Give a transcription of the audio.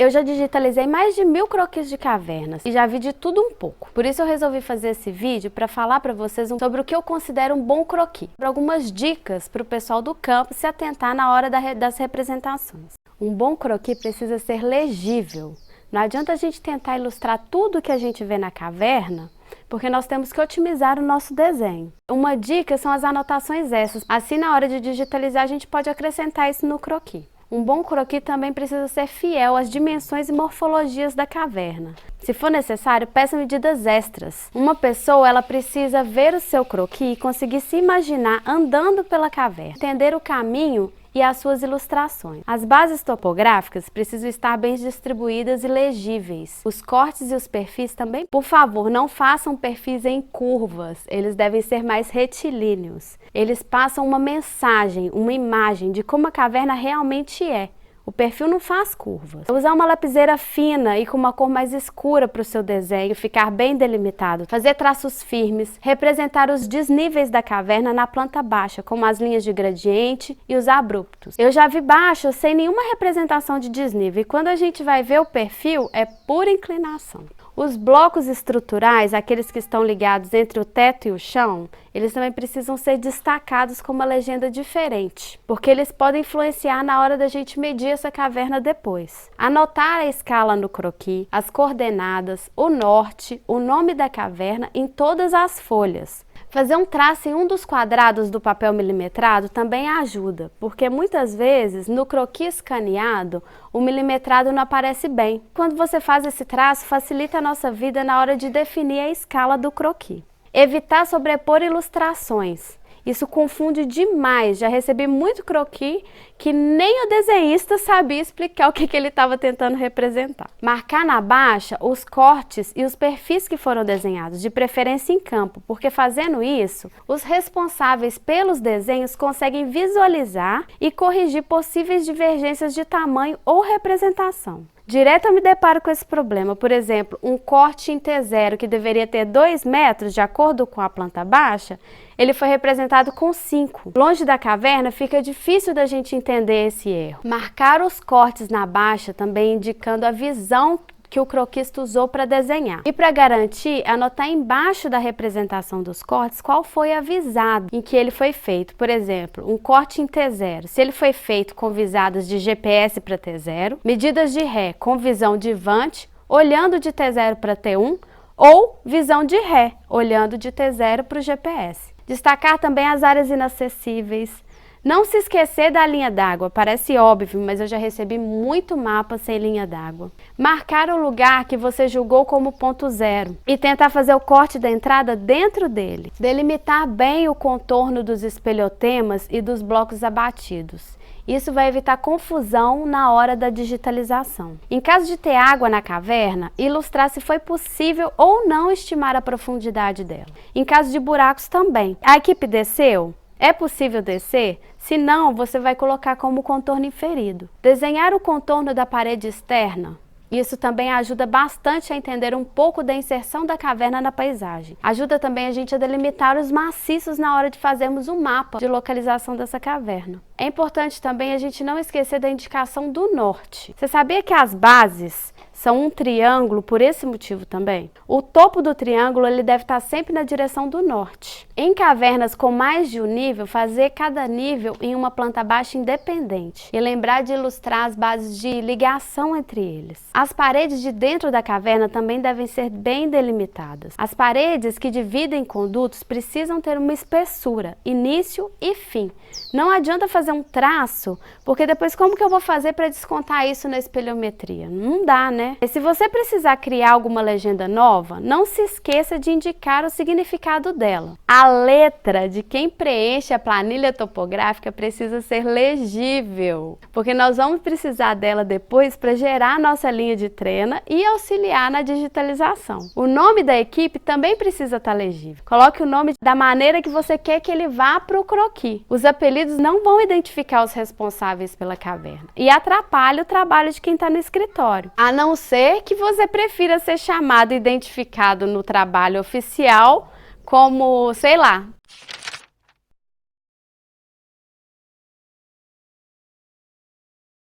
Eu já digitalizei mais de 1000 croquis de cavernas e já vi de tudo um pouco. Por isso eu resolvi fazer esse vídeo para falar para vocês sobre o que eu considero um bom croquis. Algumas dicas para o pessoal do campo se atentar na hora das representações. Um bom croquis precisa ser legível. Não adianta a gente tentar ilustrar tudo que a gente vê na caverna, porque nós temos que otimizar o nosso desenho. Uma dica são as anotações extras. Assim, na hora de digitalizar, a gente pode acrescentar isso no croquis. Um bom croquis também precisa ser fiel às dimensões e morfologias da caverna. Se for necessário, peça medidas extras. Uma pessoa ela precisa ver o seu croquis e conseguir se imaginar andando pela caverna, entender o caminho e as suas ilustrações. As bases topográficas precisam estar bem distribuídas e legíveis. Os cortes e os perfis também, por favor, não façam perfis em curvas, eles devem ser mais retilíneos. Eles passam uma mensagem, uma imagem de como a caverna realmente é. O perfil não faz curvas. Usar uma lapiseira fina e com uma cor mais escura para o seu desenho ficar bem delimitado. Fazer traços firmes. Representar os desníveis da caverna na planta baixa, como as linhas de gradiente e os abruptos. Eu já vi baixo sem nenhuma representação de desnível. E quando a gente vai ver o perfil, é pura inclinação. Os blocos estruturais, aqueles que estão ligados entre o teto e o chão, eles também precisam ser destacados com uma legenda diferente, porque eles podem influenciar na hora da gente medir essa caverna depois. Anotar a escala no croquis, as coordenadas, o norte, o nome da caverna em todas as folhas. Fazer um traço em um dos quadrados do papel milimetrado também ajuda, porque muitas vezes no croquis escaneado o milimetrado não aparece bem. Quando você faz esse traço, facilita a nossa vida na hora de definir a escala do croquis. Evitar sobrepor ilustrações. Isso confunde demais. Já recebi muito croquis que nem o desenhista sabia explicar o que ele estava tentando representar. Marcar na baixa os cortes e os perfis que foram desenhados, de preferência em campo, porque fazendo isso, os responsáveis pelos desenhos conseguem visualizar e corrigir possíveis divergências de tamanho ou representação. Direto eu me deparo com esse problema, por exemplo, um corte em T0 que deveria ter 2 metros de acordo com a planta baixa, ele foi representado com 5. Longe da caverna fica difícil da gente entender esse erro. Marcar os cortes na baixa também indicando a visão que o croquista usou para desenhar. E para garantir, anotar embaixo da representação dos cortes qual foi a visada em que ele foi feito. Por exemplo, um corte em T0, se ele foi feito com visadas de GPS para T0, medidas de ré com visão de vante, olhando de T0 para T1, ou visão de ré, olhando de T0 para o GPS. Destacar também as áreas inacessíveis. Não se esquecer da linha d'água, parece óbvio, mas eu já recebi muito mapa sem linha d'água. Marcar o lugar que você julgou como ponto zero e tentar fazer o corte da entrada dentro dele. Delimitar bem o contorno dos espelhotemas e dos blocos abatidos. Isso vai evitar confusão na hora da digitalização. Em caso de ter água na caverna, ilustrar se foi possível ou não estimar a profundidade dela. Em caso de buracos também. A equipe desceu? É possível descer? Se não, você vai colocar como contorno inferido. Desenhar o contorno da parede externa. Isso também ajuda bastante a entender um pouco da inserção da caverna na paisagem. Ajuda também a gente a delimitar os maciços na hora de fazermos um mapa de localização dessa caverna. É importante também a gente não esquecer da indicação do norte. Você sabia que as bases são um triângulo por esse motivo também? O topo do triângulo ele deve estar sempre na direção do norte. Em cavernas com mais de um nível, fazer cada nível em uma planta baixa independente. E lembrar de ilustrar as bases de ligação entre eles. As paredes de dentro da caverna também devem ser bem delimitadas. As paredes que dividem condutos precisam ter uma espessura, início e fim. Não adianta fazer um traço, porque depois como que eu vou fazer para descontar isso na espelhometria? Não dá, né? E se você precisar criar alguma legenda nova, não se esqueça de indicar o significado dela. A letra de quem preenche a planilha topográfica precisa ser legível, porque nós vamos precisar dela depois para gerar a nossa linha de trena e auxiliar na digitalização. O nome da equipe também precisa estar legível. Coloque o nome da maneira que você quer que ele vá para o croquis. Os apelidos não vão identificar os responsáveis pela caverna e atrapalha o trabalho de quem está no escritório. A não ser que você prefira ser chamado e identificado no trabalho oficial como, sei lá,